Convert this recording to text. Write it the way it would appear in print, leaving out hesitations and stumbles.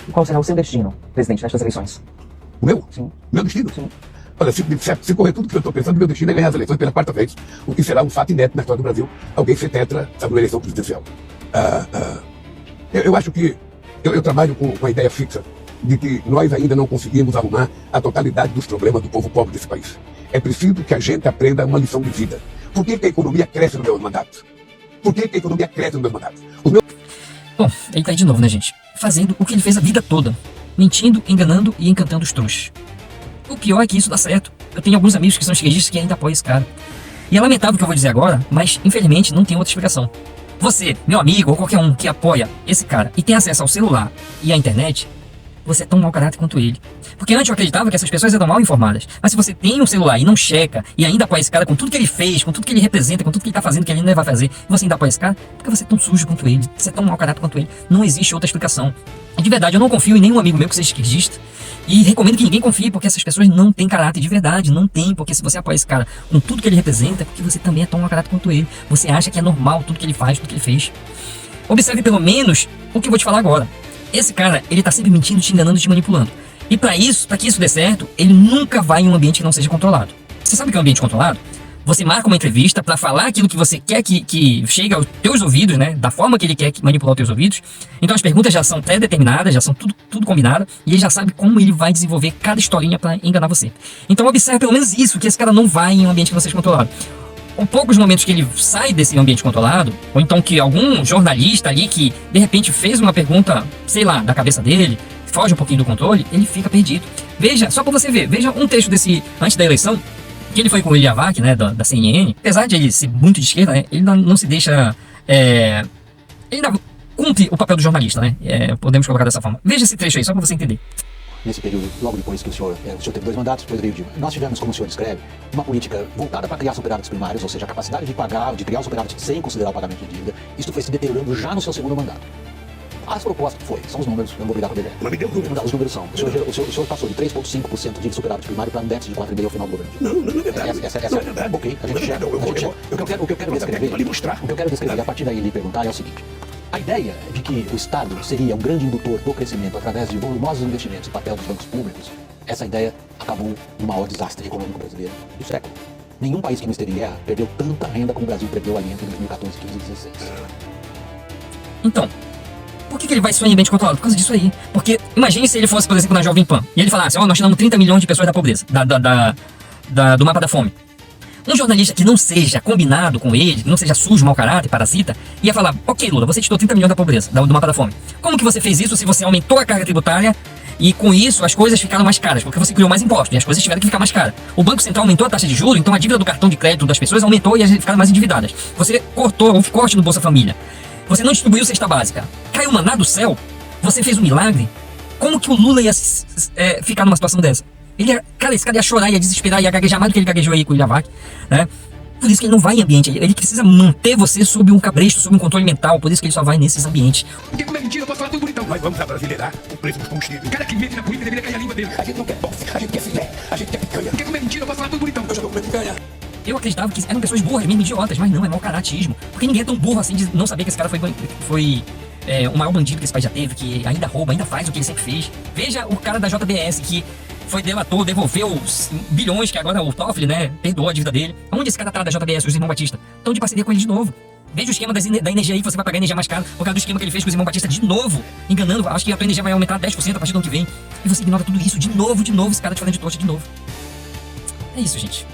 E qual será o seu destino, presidente, nestas eleições? O meu? Sim. Meu destino? Sim. Olha, se correr tudo que eu estou pensando, meu destino é ganhar as eleições pela quarta vez, o que será um fato inédito na história do Brasil, alguém ser tetra na eleição presidencial. Eu acho que eu trabalho com a ideia fixa de que nós ainda não conseguimos arrumar a totalidade dos problemas do povo pobre desse país. É preciso que a gente aprenda uma lição de vida. Por que a economia cresce no meu mandato? Por que a economia cresce no meu mandato? Bom, ele tá aí de novo, né, gente? Fazendo o que ele fez a vida toda. Mentindo, enganando e encantando os trouxas. O pior é que isso dá certo. Eu tenho alguns amigos que são esquerdistas que ainda apoiam esse cara. E é lamentável o que eu vou dizer agora, mas infelizmente não tem outra explicação. Você, meu amigo ou qualquer um que apoia esse cara e tem acesso ao celular e à internet, você é tão mau caráter quanto ele. Porque antes eu acreditava que essas pessoas eram mal informadas. Mas se você tem um celular e não checa, e ainda apoia esse cara com tudo que ele fez, com tudo que ele representa, com tudo que ele tá fazendo, que ele ainda vai fazer, e você ainda apoia esse cara, porque você é tão sujo quanto ele, você é tão mau caráter quanto ele. Não existe outra explicação. E de verdade, eu não confio em nenhum amigo meu que seja esquerdista. E recomendo que ninguém confie, porque essas pessoas não têm caráter de verdade, não tem, porque se você apoia esse cara com tudo que ele representa, é porque você também é tão mau caráter quanto ele. Você acha que é normal tudo que ele faz, tudo que ele fez. Observe pelo menos o que eu vou te falar agora. Esse cara, ele tá sempre mentindo, te enganando, te manipulando. E pra que isso dê certo, ele nunca vai em um ambiente que não seja controlado. Você sabe o que é um ambiente controlado? Você marca uma entrevista pra falar aquilo que você quer que chegue aos teus ouvidos, né? Da forma que ele quer manipular os teus ouvidos. Então as perguntas já são pré-determinadas, já são tudo combinado. E ele já sabe como ele vai desenvolver cada historinha pra enganar você. Então observe pelo menos isso, que esse cara não vai em um ambiente que não seja controlado. Ou poucos momentos que ele sai desse ambiente controlado, ou então que algum jornalista ali que de repente fez uma pergunta, sei lá, da cabeça dele, foge um pouquinho do controle, ele fica perdido. Veja, só pra você ver, veja um texto desse, antes da eleição, que ele foi com o Ilya Vac, né, da CNN. Apesar de ele ser muito de esquerda, né, ele não se deixa, ele ainda cumpre o papel do jornalista, né, podemos colocar dessa forma. Veja esse trecho aí, só pra você entender. Nesse período, logo depois que o senhor teve 2 mandatos, depois veio Dilma, nós tivemos, como o senhor descreve, uma política voltada para criar superávites primários, ou seja, a capacidade de criar o superávit sem considerar o pagamento de dívida. Isso foi se deteriorando já no seu segundo mandato. As propostas são os números, eu não vou brigar com ele. Mas me deu números. Os números são. O senhor passou de 3,5% de superávit primário para um déficit de 4,5% ao final do governo. Não. Ok, a gente checa. O que eu quero descrever, a partir daí lhe perguntar é o seguinte. A ideia de que o Estado seria um grande indutor do crescimento através de volumosos investimentos e papel dos bancos públicos, essa ideia acabou no maior desastre econômico brasileiro do século. Nenhum país que não esteve em guerra perdeu tanta renda como o Brasil perdeu ali entre 2014, 15 e 2016. Então, por que ele vai só em ambiente controlado? Por causa disso aí. Porque imagine se ele fosse, por exemplo, na Jovem Pan, e ele falasse, nós tiramos 30 milhões de pessoas da pobreza, do mapa da fome. Um jornalista que não seja combinado com ele, que não seja sujo, mau caráter, parasita, ia falar, ok, Lula, você tirou 30 milhões da pobreza, do mapa da fome. Como que você fez isso se você aumentou a carga tributária e com isso as coisas ficaram mais caras? Porque você criou mais impostos e as coisas tiveram que ficar mais caras. O Banco Central aumentou a taxa de juros, então a dívida do cartão de crédito das pessoas aumentou e elas ficaram mais endividadas. Você houve corte no Bolsa Família. Você não distribuiu cesta básica. Caiu maná do céu. Você fez um milagre. Como que o Lula ia ficar numa situação dessa? Esse cara ia chorar, ia desesperar, ia gaguejar mais do que ele gaguejou aí com o Ilya Vac, né? Por isso que ele não vai em ambiente, ele precisa manter você sob um cabresto, sob um controle mental, por isso que ele só vai nesses ambientes. Porque como é mentira, eu posso falar tudo bonitão. Nós vamos abrasileirar o preço dos combustíveis. O cara que mente na política deveria cair a língua dele. A gente não quer bofe, a gente quer filé, a gente quer picanha. Porque como é mentira, eu posso falar tudo bonitão. Eu já tô comendo picanha. Eu acreditava que eram pessoas burras, mesmo idiotas, mas não, é mau caratismo. Porque ninguém é tão burro assim de não saber que esse cara foi o maior bandido que esse país já teve, que ainda rouba, ainda faz o que ele sempre fez. Veja o cara da JBS, que foi delator, devolveu os bilhões, que agora o Toffoli, né, perdoou a dívida dele. Onde esse cara tá da JBS, os irmãos Batista? Estão de parceria com ele de novo. Veja o esquema da energia aí, que você vai pagar energia mais cara por causa do esquema que ele fez com os irmãos Batista de novo, enganando. Acho que a tua energia vai aumentar 10% a partir do ano que vem. E você ignora tudo isso de novo, esse cara te fazendo de trouxa de novo. É isso, gente.